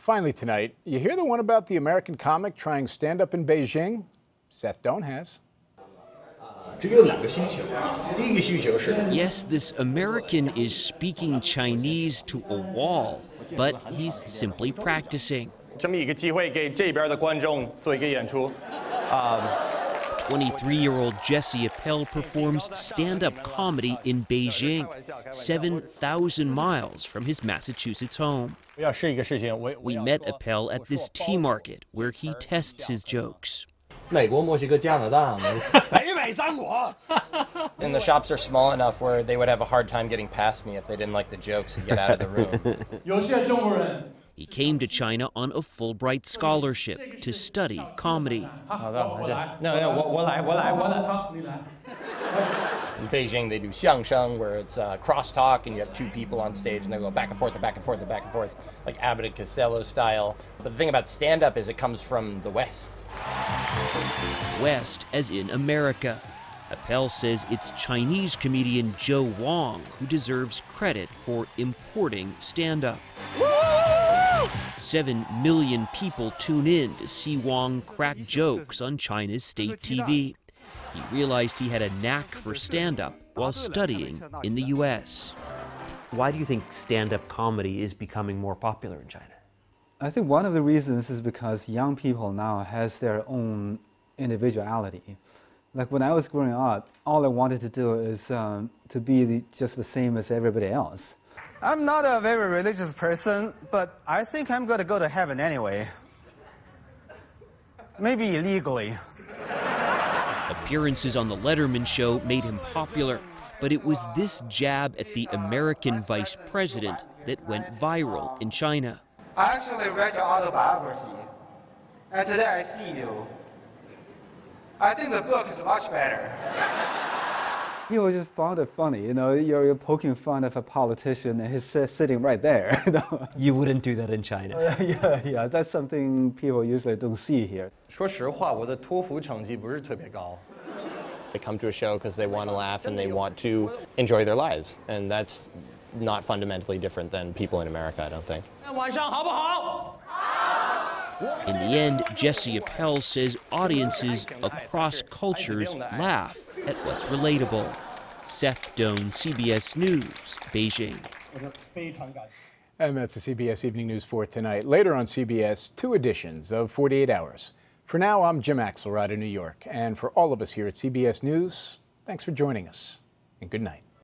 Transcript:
Finally tonight, you hear the one about the American comic trying stand-up in Beijing? Seth Doane has. Yes, this American is speaking Chinese to a wall, but he's simply practicing. 23-year-old Jesse Appel performs stand-up comedy in Beijing, 7,000 miles from his Massachusetts home. We met Appel at this tea market where he tests his jokes. And the shops are small enough where they would have a hard time getting past me if they didn't like the jokes and get out of the room. He came to China on a Fulbright scholarship to study comedy. In Beijing, they do xiangsheng, where it's crosstalk, and you have two people on stage, and they go back and forth and back and forth and back and forth, like Abbott and Costello style. But the thing about stand-up is it comes from the West. West, as in America. Appel says it's Chinese comedian Joe Wong who deserves credit for importing stand-up. 7 million people tune in to see Wong crack jokes on China's state TV. He realized he had a knack for stand-up while studying in the U.S. Why do you think stand-up comedy is becoming more popular in China? I think one of the reasons is because young people now has their own individuality. Like when I was growing up, all I wanted to do is to be just the same as everybody else. I'm not a very religious person, but I think I'm going to go to heaven anyway. Maybe illegally. Appearances on The Letterman Show made him popular, but it was this jab at the American vice president that went viral in China. I actually read your autobiography, and today I see you. I think the book is much better. People just found it funny, you know, you're poking fun of a politician and he's sitting right there. You know? You wouldn't do that in China. Yeah, that's something people usually don't see here. 说实话，我的托福成绩不是特别高。They come to a show because they want to laugh and they want to enjoy their lives, and that's not fundamentally different than people in America, I don't think. 晚上好不好？ In the end, Jesse Appel says audiences across cultures laugh at what's relatable. Seth Doane, CBS News, Beijing. And that's the CBS Evening News for tonight. Later on CBS, 2 editions of 48 Hours. For now, I'm Jim Axelrod in New York. And for all of us here at CBS News, thanks for joining us, and good night.